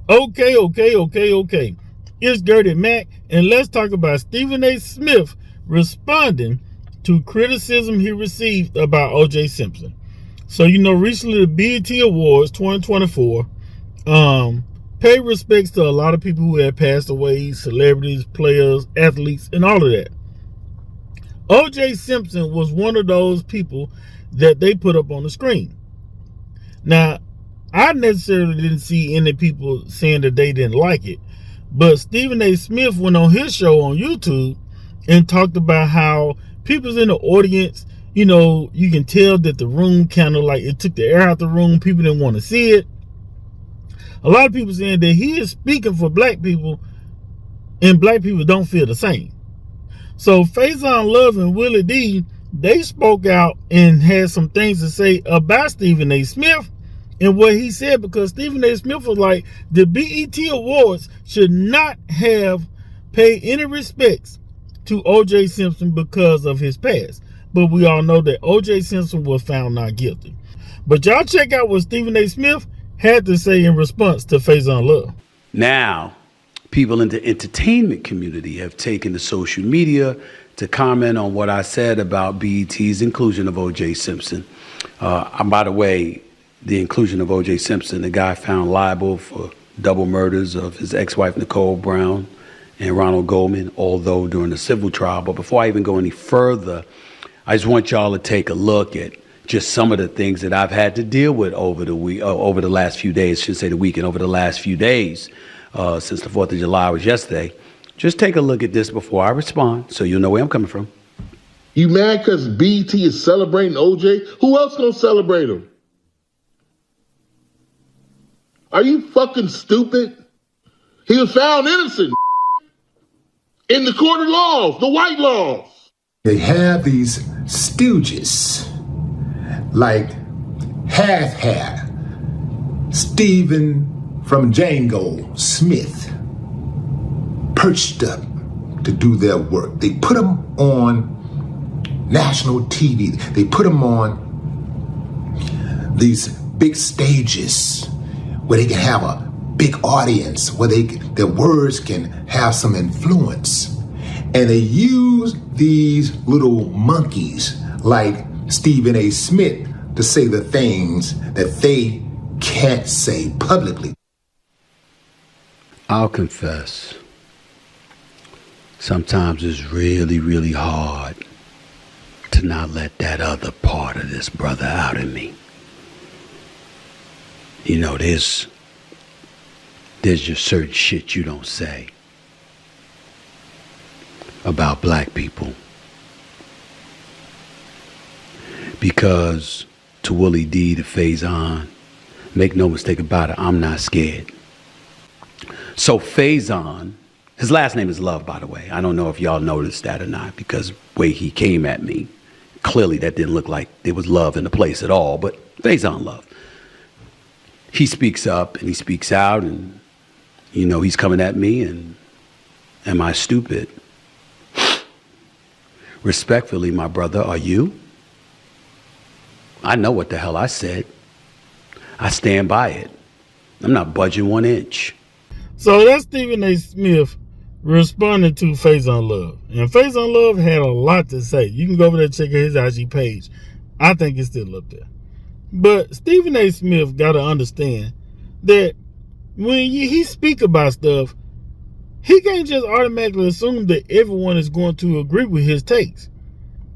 Okay. It's Gertie Mack, and let's talk about Stephen A. Smith responding to criticism he received about O.J. Simpson. So, recently the BET Awards 2024 paid respects to a lot of people who had passed away, celebrities, players, athletes, and all of that. O.J. Simpson was one of those people that they put up on the screen. Now, I necessarily didn't see any people saying that they didn't like it, but Stephen A. Smith went on his show on YouTube and talked about how people's in the audience, you can tell that the room kind of like it took the air out the room. People didn't want to see it. A lot of people saying that he is speaking for black people and black people don't feel the same. So Faizon Love and Willie D, they spoke out and had some things to say about Stephen A. Smith and what he said, because Stephen A. Smith was like, the BET Awards should not have paid any respects to O.J. Simpson because of his past. But we all know that O.J. Simpson was found not guilty. But y'all check out what Stephen A. Smith had to say in response to Faizon Love. Now, people in the entertainment community have taken to social media to comment on what I said about BET's inclusion of O.J. Simpson. By the way, the inclusion of O.J. Simpson, the guy found liable for double murders of his ex-wife Nicole Brown and Ronald Goldman, although during the civil trial. But before I even go any further, I just want y'all to take a look at just some of the things that I've had to deal with over the week, over the last few days. I should say the weekend, over the last few days, since the 4th of July was yesterday. Just take a look at this before I respond, so you'll know where I'm coming from. You mad because BET is celebrating OJ? Who else gonna celebrate him? Are you fucking stupid? He was found innocent in the court of laws, the white laws. They have these stooges like Half Stephen from Django Smith, perched up to do their work. They put them on national TV. They put them on these big stages where they can have a big audience, where their words can have some influence. And they use these little monkeys like Stephen A. Smith to say the things that they can't say publicly. I'll confess, sometimes it's really, really hard to not let that other part of this brother out of me. There's just certain shit you don't say about black people. Because to Willie D, to Faizon, make no mistake about it, I'm not scared. So Faizon, his last name is Love, by the way. I don't know if y'all noticed that or not, because the way he came at me, clearly that didn't look like there was love in the place at all, but Faizon Love. He speaks up and he speaks out, and he's coming at me, and am I stupid? Respectfully, my brother, are you? I know what the hell I said. I stand by it. I'm not budging 1 inch. So that's Stephen A. Smith responding to Faizon Love. And Faizon Love had a lot to say. You can go over there and check out his IG page. I think it's still up there. But Stephen A. Smith got to understand that when he speak about stuff, he can't just automatically assume that everyone is going to agree with his takes.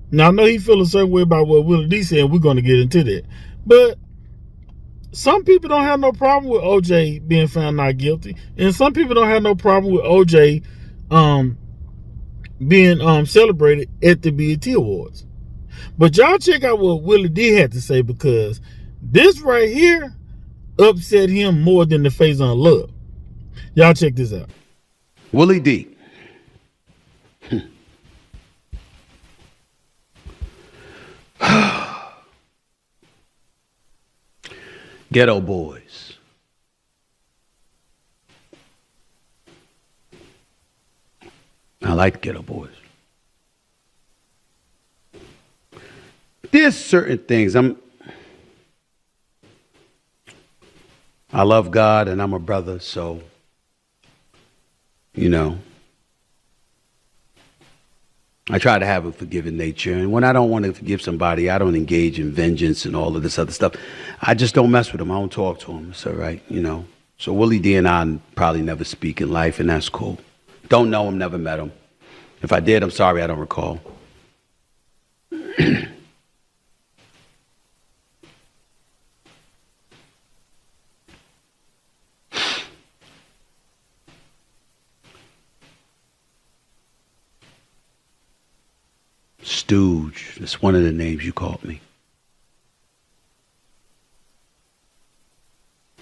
Now, I know he feels a certain way about what Willie D said, and we're going to get into that. But some people don't have no problem with OJ being found not guilty, and some people don't have no problem with OJ being celebrated at the BET Awards. But y'all check out what Willie D had to say, because this right here upset him more than the Faizon Love. Y'all check this out. Willie D. Ghetto boys. I like Ghetto Boys. There's certain things I love God and I'm a brother, so, you know, I try to have a forgiving nature. And when I don't want to forgive somebody, I don't engage in vengeance and all of this other stuff. I just don't mess with them. I don't talk to them. It's all right, you know. So Willie D and I probably never speak in life, and that's cool. Don't know him, never met him. If I did, I'm sorry, I don't recall. Stooge, that's one of the names you called me.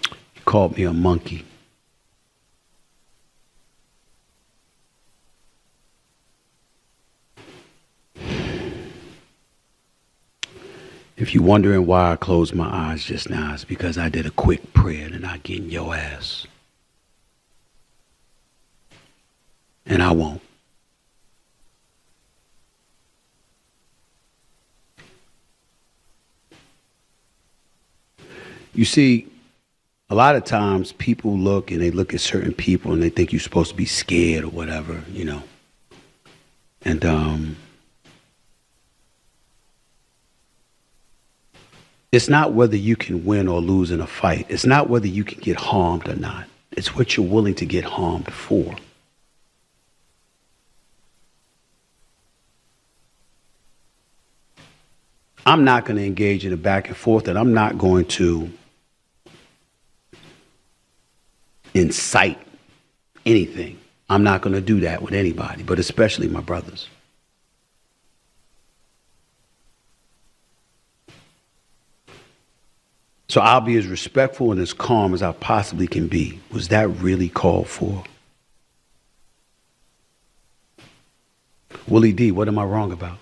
You called me a monkey. If you're wondering why I closed my eyes just now, it's because I did a quick prayer and I get in your ass. And I won't. You see, a lot of times people look and they look at certain people and they think you're supposed to be scared or whatever, you know. And it's not whether you can win or lose in a fight. It's not whether you can get harmed or not. It's what you're willing to get harmed for. I'm not going to engage in a back and forth, and I'm not going to incite anything. I'm not going to do that with anybody, but especially my brothers. So I'll be as respectful and as calm as I possibly can be. Was that really called for? Willie D, what am I wrong about?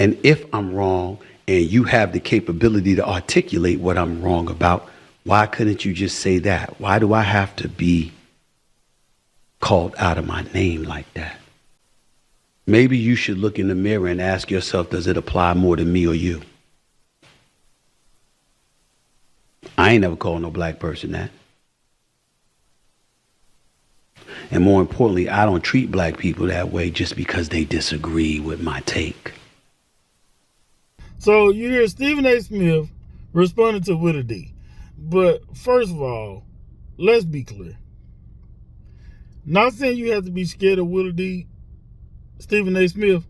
And if I'm wrong and you have the capability to articulate what I'm wrong about, why couldn't you just say that? Why do I have to be called out of my name like that? Maybe you should look in the mirror and ask yourself, does it apply more to me or you? I ain't never called no black person that. And more importantly, I don't treat black people that way just because they disagree with my take. So you hear Stephen A. Smith responding to Willie D. But first of all, let's be clear. Not saying you have to be scared of Willie D, Stephen A. Smith,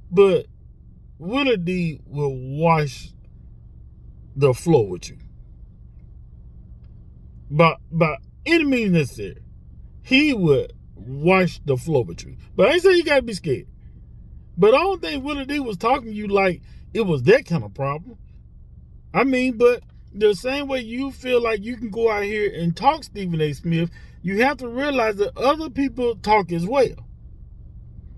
but Willie D will wash the floor with you. By any means necessary, he would wash the floor with you. But I ain't saying you gotta be scared. But I don't think Willie D was talking to you like it was that kind of problem. I mean, but the same way you feel like you can go out here and talk Stephen A. Smith, you have to realize that other people talk as well.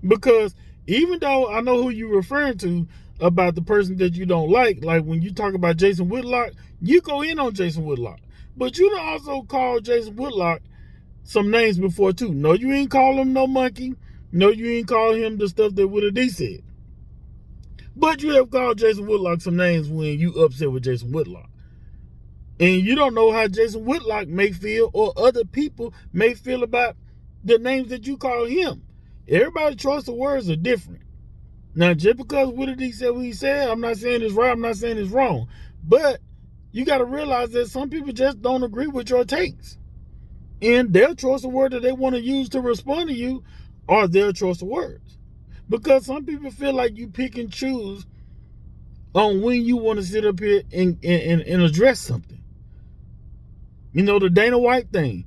Because even though I know who you're referring to about the person that you don't like when you talk about Jason Whitlock, you go in on Jason Whitlock. But you done also call Jason Whitlock some names before too. No, you ain't call him no monkey. No, you ain't call him the stuff that Willie D said. But you have called Jason Whitlock some names when you upset with Jason Whitlock. And you don't know how Jason Whitlock may feel or other people may feel about the names that you call him. Everybody's choice of words are different. Now, just because Willie D said what he said, I'm not saying it's right, I'm not saying it's wrong. But you got to realize that some people just don't agree with your takes. And their choice of word that they want to use to respond to you are their choice of words. Because some people feel like you pick and choose on when you want to sit up here and address something. You know, the Dana White thing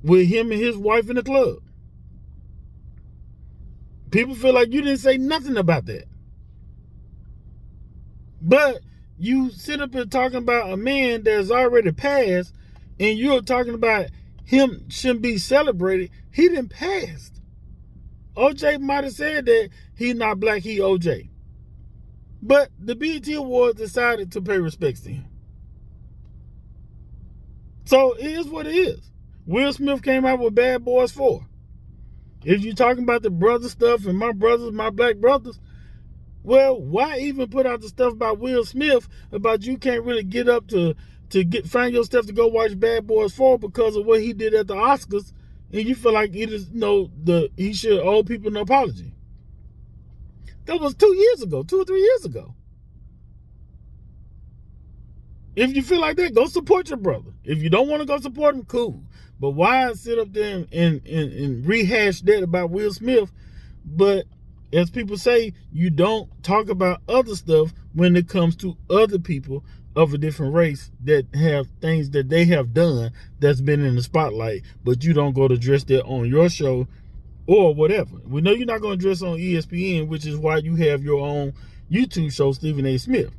with him and his wife in the club. People feel like you didn't say nothing about that. But you sit up here talking about a man that's already passed, and you're talking about him shouldn't be celebrated. He didn't pass. OJ might have said that he's not black, he OJ. But the BET Awards decided to pay respects to him. So it is what it is. Will Smith came out with Bad Boys 4. If you're talking about the brother stuff and my brothers, my black brothers, Well, why even put out the stuff about Will Smith about you can't really get up to find your stuff to go watch Bad Boys 4 because of what he did at the Oscars, and you feel like he should owe people an apology? That was 2 years ago, 2 or 3 years ago. If you feel like that, go support your brother. If you don't want to go support him, cool. But why sit up there and rehash that about Will Smith? But as people say, you don't talk about other stuff when it comes to other people of a different race that have things that they have done that's been in the spotlight, but you don't go to address that on your show or whatever. We know you're not going to address on ESPN, which is why you have your own YouTube show, Stephen A. Smith.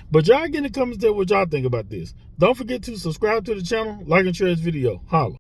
But y'all get in the comments there what y'all think about this. Don't forget to subscribe to the channel, like and share this video. Holla.